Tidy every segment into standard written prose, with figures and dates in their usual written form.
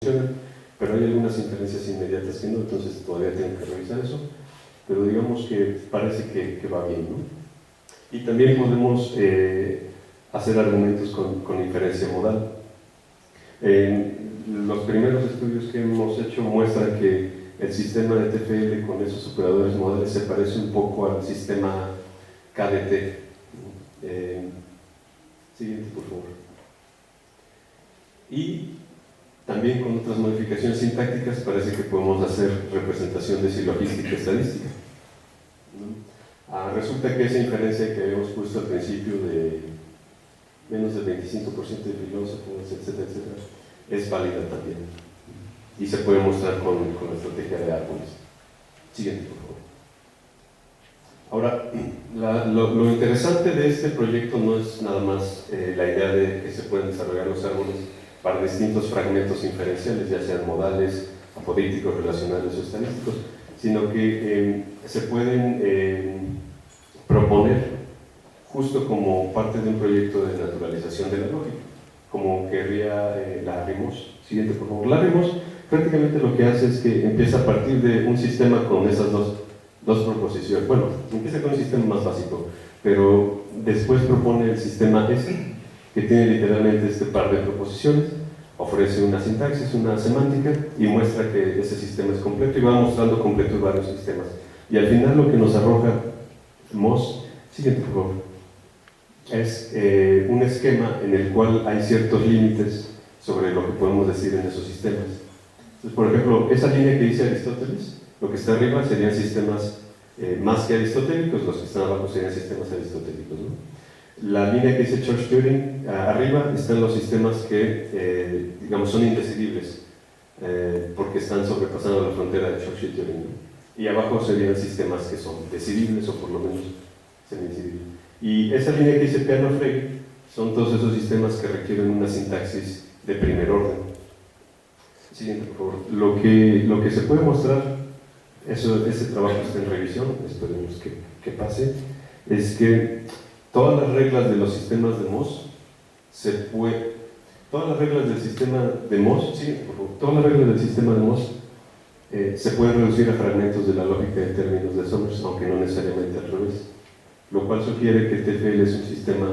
funcionan, pero hay algunas inferencias inmediatas que no, entonces todavía tengo que revisar eso, pero digamos que parece que va bien, ¿no? Y también podemos hacer argumentos con inferencia modal. Los primeros estudios que hemos hecho muestran que el sistema de TFL con esos operadores modales se parece un poco al sistema KDT. Siguiente, por favor. Y también con otras modificaciones sintácticas parece que podemos hacer representación de silogística estadística. Resulta que esa inferencia que habíamos puesto al principio de menos del 25% de filósofos, etcétera, etcétera, es válida también. Y se puede mostrar con la estrategia de árboles. Siguiente, por favor. Ahora, lo interesante de este proyecto no es nada más la idea de que se pueden desarrollar los árboles para distintos fragmentos inferenciales, ya sean modales, apodícticos, relacionales o estadísticos, sino que se pueden proponer justo como parte de un proyecto de naturalización de la lógica, como querría Larry-Moss. Siguiente, por favor. Larry-Moss prácticamente lo que hace es que empieza a partir de un sistema con esas dos proposiciones. Bueno, empieza con un sistema más básico, pero después propone el sistema S, que tiene literalmente este par de proposiciones, ofrece una sintaxis, una semántica, y muestra que ese sistema es completo, y va mostrando completos varios sistemas. Y al final lo que nos arroja Moss, siguiente por favor, es un esquema en el cual hay ciertos límites sobre lo que podemos decir en esos sistemas. Entonces, por ejemplo, esa línea que dice Aristóteles, lo que está arriba serían sistemas más que aristotélicos, los que están abajo serían sistemas aristotélicos, ¿no? La línea que dice Church-Turing, arriba están los sistemas que, digamos, son indecidibles, porque están sobrepasando la frontera de Church y Turing, ¿no? Y abajo serían sistemas que son decidibles o por lo menos semidecidibles. Y esa línea que dice Peano-Frege son todos esos sistemas que requieren una sintaxis de primer orden. Siguiente, por favor. Lo que se puede mostrar, ese trabajo está en revisión, esperemos que pase, es que todas las reglas de los sistemas de Moss todas las reglas del sistema de Moss, sí, por favor, todas las reglas del sistema de Moss se pueden reducir a fragmentos de la lógica de términos de Summers, aunque no necesariamente al revés, lo cual sugiere que TFL es un sistema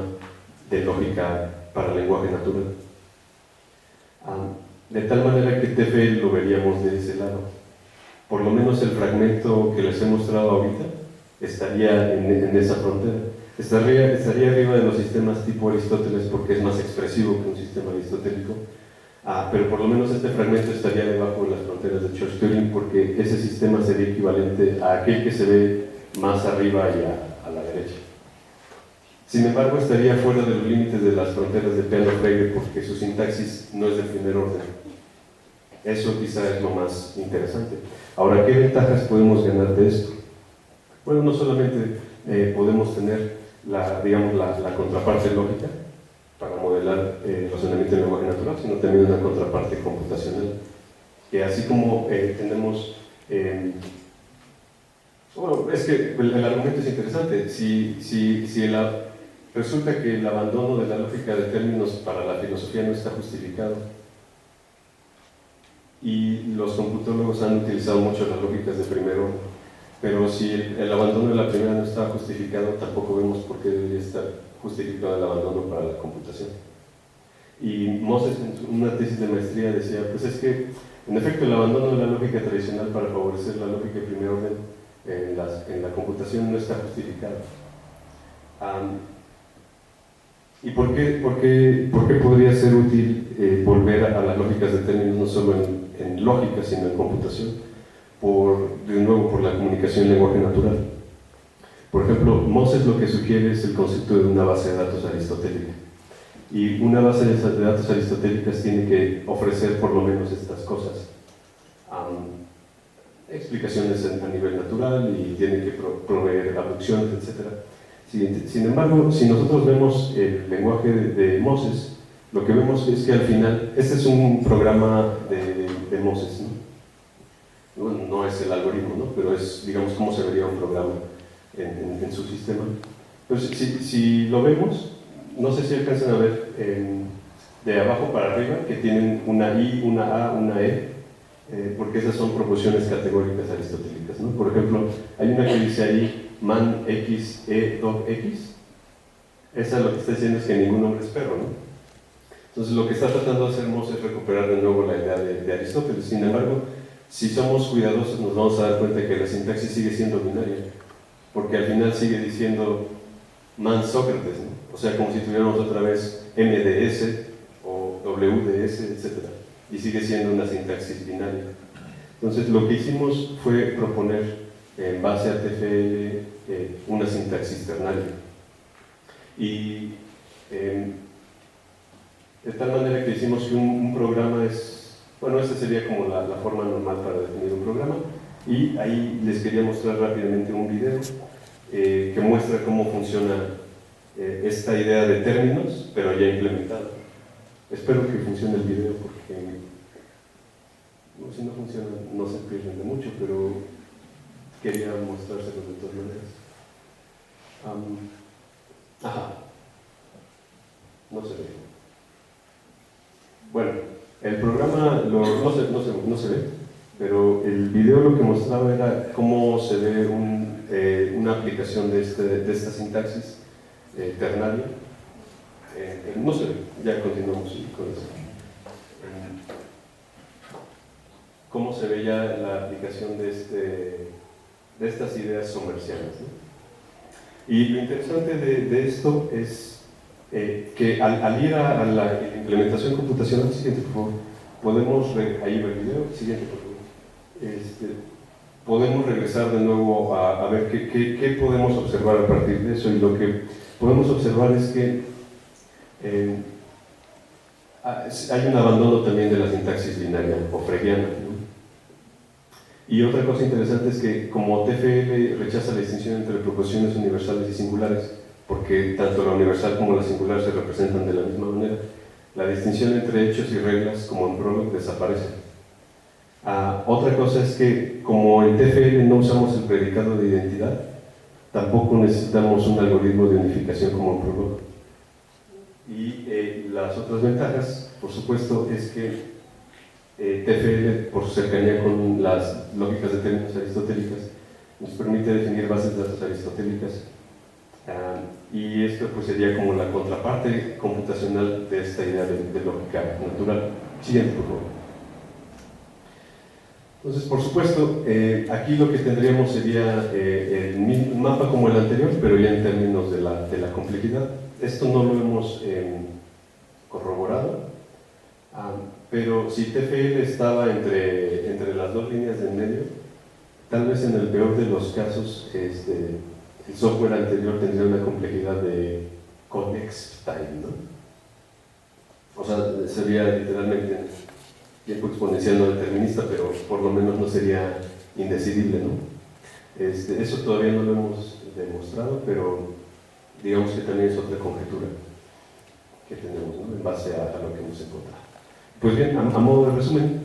de lógica para lenguaje natural. De tal manera que TFL lo veríamos de ese lado. Por lo menos el fragmento que les he mostrado ahorita estaría en esa frontera. Estaría arriba de los sistemas tipo Aristóteles porque es más expresivo que un sistema aristotélico, pero por lo menos este fragmento estaría debajo de las fronteras de Church-Turing porque ese sistema sería equivalente a aquel que se ve más arriba y a la derecha. Sin embargo, estaría fuera de los límites de las fronteras de Peano-Frege porque su sintaxis no es de primer orden. Eso quizá es lo más interesante. Ahora, ¿qué ventajas podemos ganar de esto? Bueno, no solamente podemos tener la contraparte lógica para modelar el razonamiento en lenguaje natural, sino también una contraparte computacional. Que así como tenemos... bueno, es que el argumento es interesante. Resulta que el abandono de la lógica de términos para la filosofía no está justificado, y los computólogos han utilizado mucho las lógicas de primer orden, pero si el abandono de la primera no está justificado, tampoco vemos por qué debería estar justificado el abandono para la computación. Y Moses en una tesis de maestría decía, pues es que en efecto el abandono de la lógica tradicional para favorecer la lógica de primer orden en la computación no está justificado. ¿Y por qué podría ser útil volver a las lógicas de términos no solo en lógica, sino en computación? De nuevo, por la comunicación en lenguaje natural. Por ejemplo, Moses lo que sugiere es el concepto de una base de datos aristotélica. Y una base de datos aristotélicas tiene que ofrecer por lo menos estas cosas. Explicaciones a nivel natural y tiene que proveer abducciones, etc. Sin embargo, si nosotros vemos el lenguaje de Moses, lo que vemos es que al final, este es un programa de Moses, ¿no? No es el algoritmo, ¿no? Pero es, digamos, cómo se vería un programa en su sistema. Pero si lo vemos, no sé si alcanzan a ver, de abajo para arriba, que tienen una I, una A, una E, porque esas son proposiciones categóricas aristotélicas, ¿no? Por ejemplo, hay una que dice ahí, man x, e, dog x. Esa lo que está diciendo es que ningún hombre es perro, ¿no? Entonces lo que está tratando de hacer Moss es recuperar de nuevo la idea de Aristóteles. Sin embargo, si somos cuidadosos nos vamos a dar cuenta que la sintaxis sigue siendo binaria, porque al final sigue diciendo man Sócrates, ¿no? O sea, como si tuviéramos otra vez MDS o WDS, etc. Y sigue siendo una sintaxis binaria. Entonces lo que hicimos fue proponer en base a TFL una sintaxis ternaria. Y de tal manera que hicimos que un programa es, bueno, esta sería como la forma normal para definir un programa, y ahí les quería mostrar rápidamente un video que muestra cómo funciona esta idea de términos, pero ya implementada. Espero que funcione el video porque si no funciona no se pierden de mucho, pero quería mostrárselo de todas maneras. Ajá, no se ve. Bueno, el programa no se ve, pero el video lo que mostraba era cómo se ve una aplicación de esta sintaxis ternaria. No se ve, ya continuamos con eso. Cómo se ve ya la aplicación de estas ideas somercianas, ¿no? Y lo interesante de esto es que al ir a la implementación computacional, siguiente por favor, podemos, ahí va el video, siguiente por favor, podemos regresar de nuevo a ver qué podemos observar a partir de eso, y lo que podemos observar es que hay un abandono también de la sintaxis binaria o fregiana, ¿no? Y otra cosa interesante es que como TFL rechaza la distinción entre proposiciones universales y singulares, porque tanto la universal como la singular se representan de la misma manera, la distinción entre hechos y reglas, como en Prolog, desaparece. Otra cosa es que, como en TFL no usamos el predicado de identidad, tampoco necesitamos un algoritmo de unificación como en Prolog. Y las otras ventajas, por supuesto, es que TFL, por su cercanía con las lógicas de términos aristotélicas, nos permite definir bases de datos aristotélicas. Y esto pues sería como la contraparte computacional de esta idea de lógica natural. Siguiente, por favor. Entonces, por supuesto, aquí lo que tendríamos sería el mapa como el anterior, pero ya en términos de la complejidad. Esto no lo hemos corroborado, pero si TFL estaba entre las dos líneas de en medio, tal vez en el peor de los casos, el software anterior tendría una complejidad de connext time, ¿no? O sea, sería literalmente tiempo exponencial no determinista, pero por lo menos no sería indecidible, ¿no? Eso todavía no lo hemos demostrado, pero digamos que también es otra conjetura que tenemos, ¿no? En base a lo que hemos encontrado. Pues bien, a modo de resumen,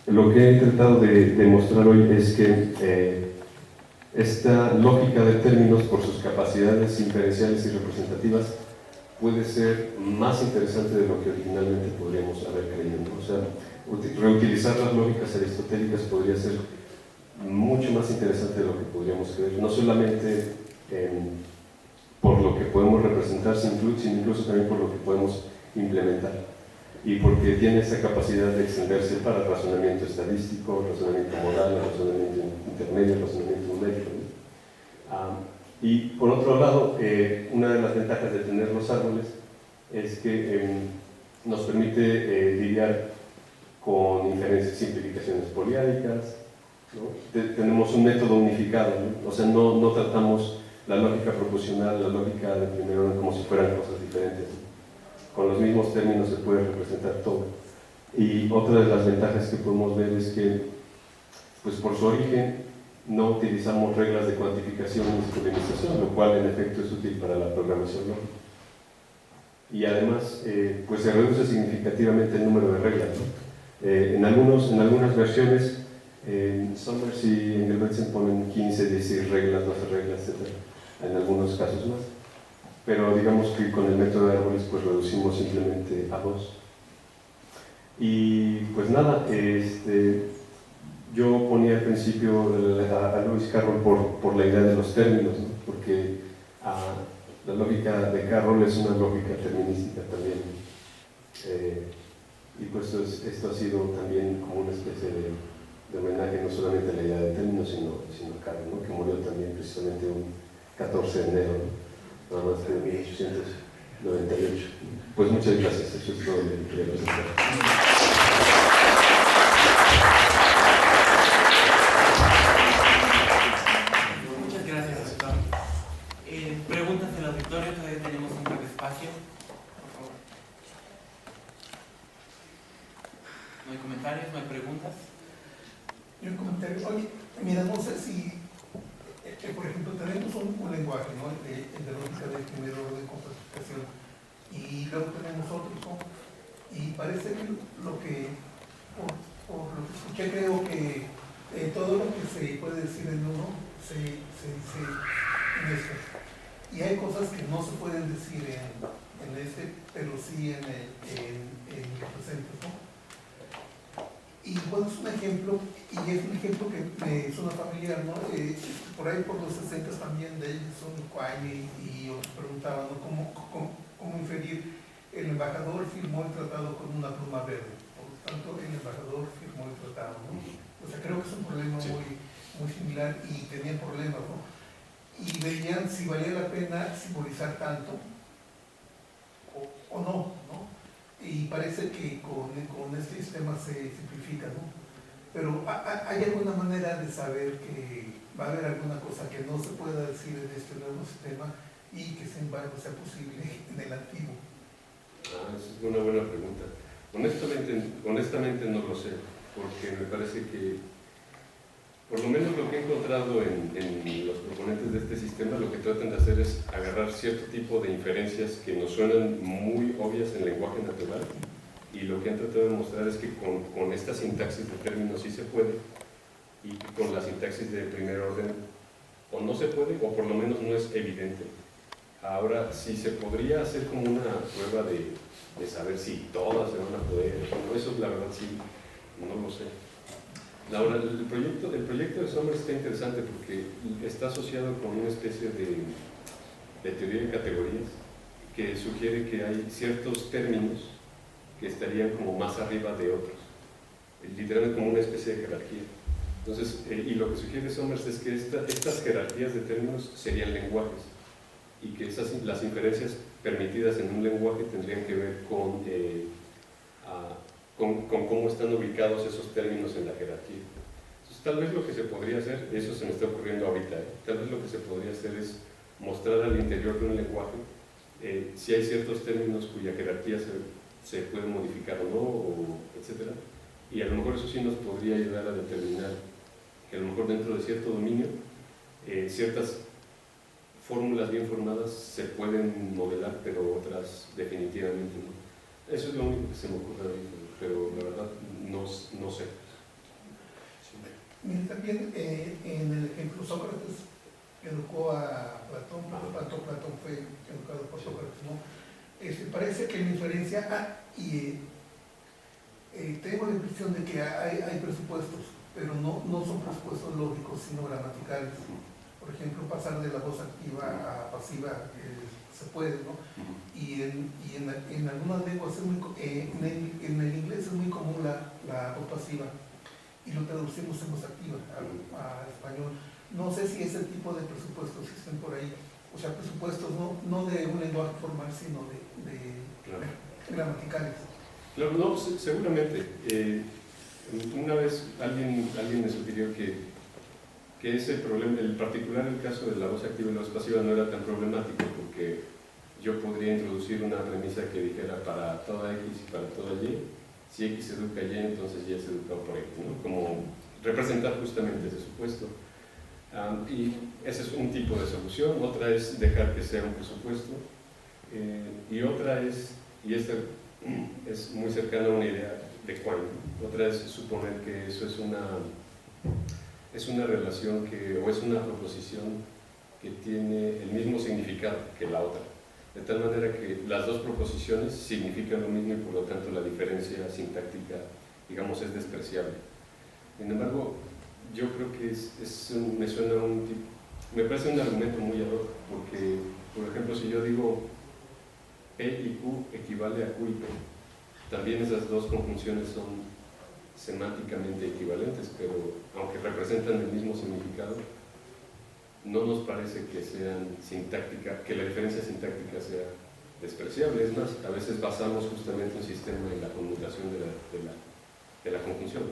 lo que he tratado de demostrar hoy es que esta lógica de términos, por sus capacidades inferenciales y representativas, puede ser más interesante de lo que originalmente podríamos haber creído, ¿no? O sea, reutilizar las lógicas aristotélicas podría ser mucho más interesante de lo que podríamos creer, no solamente por lo que podemos representar, sino incluso también por lo que podemos implementar, y porque tiene esa capacidad de extenderse para razonamiento estadístico, razonamiento modal, razonamiento intermedio, razonamiento numérico, ¿no? Y por otro lado, una de las ventajas de tener los árboles es que nos permite lidiar con inferencias y simplificaciones poliádicas, ¿no? Tenemos un método unificado, ¿no? O sea, no tratamos la lógica proposicional, la lógica de primer orden como si fueran cosas diferentes, ¿no? Con los mismos términos se puede representar todo. Y otra de las ventajas que podemos ver es que, pues por su origen, no utilizamos reglas de cuantificación y sublimitación, lo cual en efecto es útil para la programación lógica. Y además, pues se reduce significativamente el número de reglas, ¿no? En algunas versiones, Summers y Engelbrechtsen ponen 15, 16 reglas, 12 reglas, etc. En algunos casos más. pero digamos que con el método de árboles pues reducimos simplemente a 2. Y pues nada, yo ponía al principio a Lewis Carroll por la idea de los términos, ¿no? Porque la lógica de Carroll es una lógica terminística también. Y pues esto ha sido también como una especie de homenaje no solamente a la idea de términos, sino a Carroll, ¿no? Que murió también precisamente un 14 de enero, ¿no? Nada más de 1898. Pues muchas gracias, eso es todo lo que quería presentar. Muchas gracias, doctor. Preguntas del auditorio, todavía tenemos un breve espacio. Por favor. ¿No hay comentarios? ¿No hay preguntas? Yo un comentario. Oye, mira, no sé si, por ejemplo, tenemos un lenguaje, ¿no? El de lógica de primer orden con clasificación, y luego tenemos otros, ¿no? Y parece que por lo que escuché, creo que todo lo que se puede decir en uno se dice en este. Y hay cosas que no se pueden decir en este, pero sí en los presentes, ¿no? Y bueno, es un ejemplo, y es un ejemplo que me suena familiar, ¿no? Por ahí por los 60 también de Edison, Quine y otros preguntaban, ¿no? ¿Cómo inferir? El embajador firmó el tratado con una pluma verde, por lo tanto el embajador firmó el tratado, ¿no? O sea, creo que es un problema muy similar y tenían problemas, ¿no? Y veían si valía la pena simbolizar tanto o no, ¿no? Y parece que con este sistema se simplifica, ¿no? Pero ¿hay alguna manera de saber que va a haber alguna cosa que no se pueda decir en este nuevo sistema y que sin embargo sea posible en el antiguo? Esa es una buena pregunta. Honestamente no lo sé, porque me parece que, por lo menos lo que he encontrado en los proponentes de este sistema, lo que tratan de hacer es agarrar cierto tipo de inferencias que nos suenan muy obvias en lenguaje natural, y lo que han tratado de mostrar es que con esta sintaxis de términos sí se puede, y con la sintaxis de primer orden o no se puede, o por lo menos no es evidente. Ahora, si se podría hacer como una prueba de saber si todas se van a poder, eso la verdad sí, no lo sé. Ahora, el proyecto de Summers está interesante porque está asociado con una especie de teoría de categorías que sugiere que hay ciertos términos que estarían como más arriba de otros, literalmente como una especie de jerarquía. Entonces, y lo que sugiere Summers es que estas jerarquías de términos serían lenguajes, y que las inferencias permitidas en un lenguaje tendrían que ver con cómo están ubicados esos términos en la jerarquía. Entonces, tal vez lo que se podría hacer, eso se me está ocurriendo ahorita, tal vez lo que se podría hacer es mostrar al interior de un lenguaje si hay ciertos términos cuya jerarquía se puede modificar o no, etc. Y a lo mejor eso sí nos podría ayudar a determinar que a lo mejor dentro de cierto dominio ciertas fórmulas bien formadas se pueden modelar, pero otras definitivamente no. Eso es lo único que se me ocurre ahorita, pero la verdad no sé. Mira, también en el ejemplo Sócrates educó a Platón, Platón fue educado por Sócrates, ¿no? Parece que la inferencia, tengo la impresión de que hay presupuestos, pero no son presupuestos lógicos, sino gramaticales. Por ejemplo, pasar de la voz activa a pasiva se puede, ¿no? Y en algunas lenguas, en el inglés es muy común la voz pasiva, y lo traducimos en voz activa a español. No sé si ese tipo de presupuestos existen por ahí, o sea, presupuestos no de un lenguaje formal, sino Claro. gramaticales. Claro, no, seguramente. Una vez alguien me sugirió que ese problema, en particular el caso de la voz activa y la voz pasiva, no era tan problemático, porque yo podría introducir una premisa que dijera para toda X y para toda Y, si X educa Y, entonces Y es educado por X, ¿no? Como representar justamente ese supuesto. Y ese es un tipo de solución. Otra es dejar que sea un presupuesto, y otra es, y esta es muy cercana a una idea de Quine, otra es suponer que eso es una relación o es una proposición que tiene el mismo significado que la otra. de tal manera que las dos proposiciones significan lo mismo y por lo tanto la diferencia sintáctica, digamos, es despreciable. Sin embargo, yo creo que me parece un argumento muy erróneo, porque, por ejemplo, si yo digo P y Q equivale a Q y P, también esas dos conjunciones son semánticamente equivalentes, pero aunque representan el mismo significado, no nos parece que sean que la diferencia sintáctica sea despreciable. Es más, a veces basamos justamente un sistema en la conmutación de la conjunción.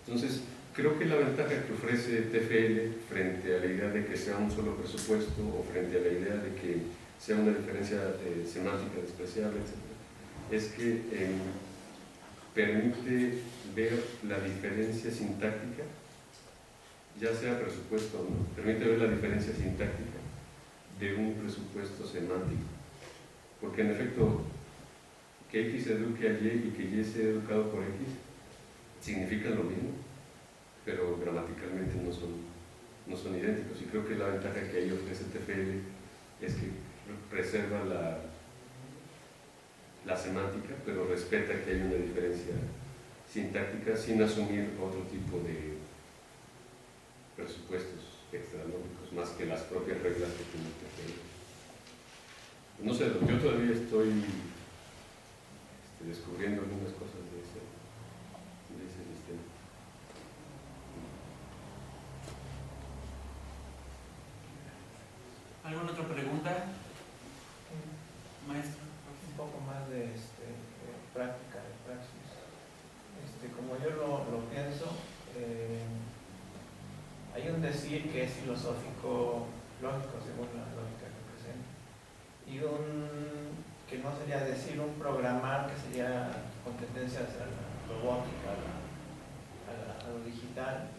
Entonces, creo que la ventaja que ofrece TFL frente a la idea de que sea un solo presupuesto o frente a la idea de que sea una diferencia semántica despreciable, etc., es que permite ver la diferencia sintáctica, ya sea presupuesto o no, permite ver la diferencia sintáctica de un presupuesto semántico. Porque en efecto, que X eduque a Y y que Y sea educado por X significan lo mismo, pero gramaticalmente no son idénticos. Y creo que la ventaja que ahí ofrece TFL es que preserva la semántica, pero respeta que hay una diferencia sintáctica sin asumir otro tipo de presupuestos extralógicos, más que las propias reglas que tiene TFL. No sé, yo todavía estoy descubriendo algunas cosas de ese sistema. ¿Alguna otra pregunta? Maestro. Un poco más de práctica, de praxis. Como yo lo pienso, hay un decir que es filosófico lógico según la lógica que presenta, y un que no sería decir un programar, que sería con tendencia hacia la robótica, a lo digital.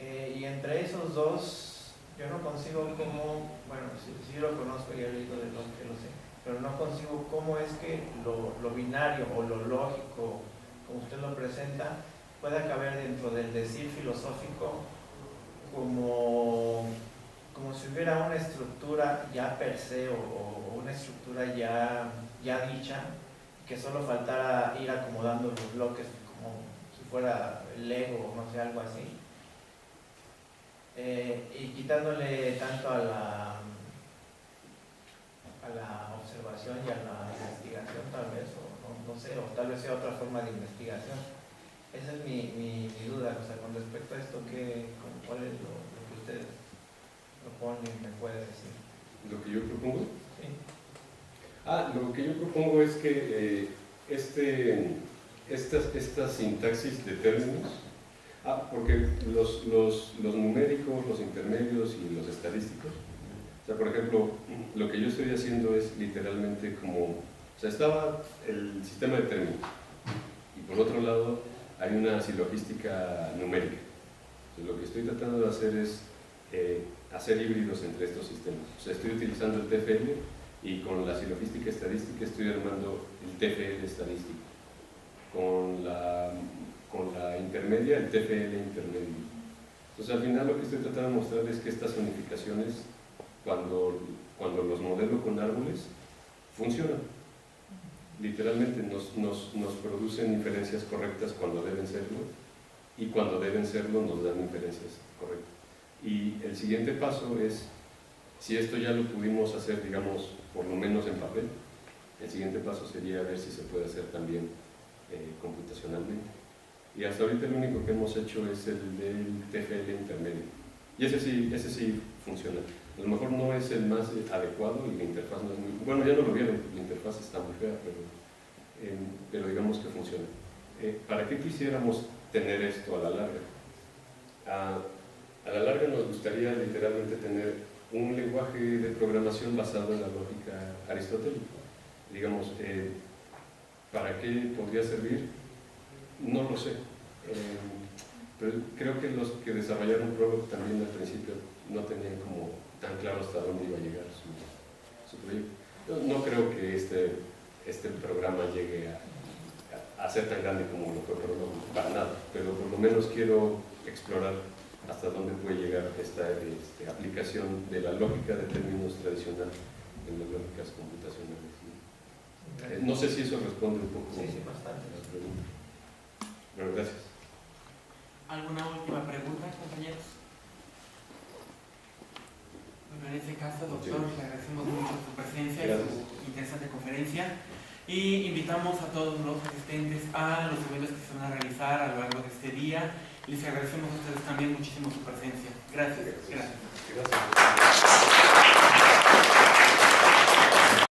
Y entre esos dos yo no consigo cómo, bueno, sí lo conozco y he leído de lo que lo sé, pero no consigo cómo es que lo binario o lo lógico, como usted lo presenta, pueda caber dentro del decir filosófico como si hubiera una estructura ya per se o una estructura ya dicha, que solo faltara ir acomodando los bloques como si fuera Lego o no sé, algo así. Y quitándole tanto a la observación y a la investigación, tal vez, o no sé, o tal vez sea otra forma de investigación. Esa es mi duda, o sea, con respecto a esto, ¿cuál es lo que ustedes proponen y me puede decir? ¿Lo que yo propongo? Sí. Lo que yo propongo es que esta sintaxis de términos, porque los numéricos, los intermedios y los estadísticos, o sea, por ejemplo, lo que yo estoy haciendo es literalmente o sea, estaba el sistema de términos y por otro lado hay una silogística numérica. Entonces, lo que estoy tratando de hacer es hacer híbridos entre estos sistemas. O sea, estoy utilizando el TFL y con la silogística estadística estoy armando el TFL estadístico. Con la intermedia, el TFL intermedio. Entonces, al final lo que estoy tratando de mostrar es que estas unificaciones, cuando los modelo con árboles, funcionan. Literalmente nos producen inferencias correctas cuando deben serlo, y cuando deben serlo nos dan inferencias correctas. Y el siguiente paso es, si esto ya lo pudimos hacer, digamos, por lo menos en papel, el siguiente paso sería ver si se puede hacer también computacionalmente. Y hasta ahorita lo único que hemos hecho es el del TFL intermedio. Y ese sí funciona. A lo mejor no es el más adecuado y la interfaz no es muy... Bueno, ya no lo vieron, la interfaz está muy fea, pero digamos que funciona. ¿Para qué quisiéramos tener esto a la larga? A la larga nos gustaría literalmente tener un lenguaje de programación basado en la lógica aristotélica. Digamos, ¿para qué podría servir? No lo sé. Pero creo que los que desarrollaron Prolog también al principio no tenían como tan claro hasta dónde iba a llegar su proyecto. No creo que este programa llegue a ser tan grande como lo fue Prolog, para nada, pero por lo menos quiero explorar hasta dónde puede llegar esta aplicación de la lógica de términos tradicional en las lógicas computacionales. No sé si eso responde un poco Sí, bastante. a la pregunta. Bueno, gracias. ¿Alguna última pregunta, compañeros? Bueno, en este caso, doctor, le agradecemos mucho su presencia y su interesante conferencia. Y invitamos a todos los asistentes a los eventos que se van a realizar a lo largo de este día. Les agradecemos a ustedes también muchísimo su presencia. Gracias. Gracias.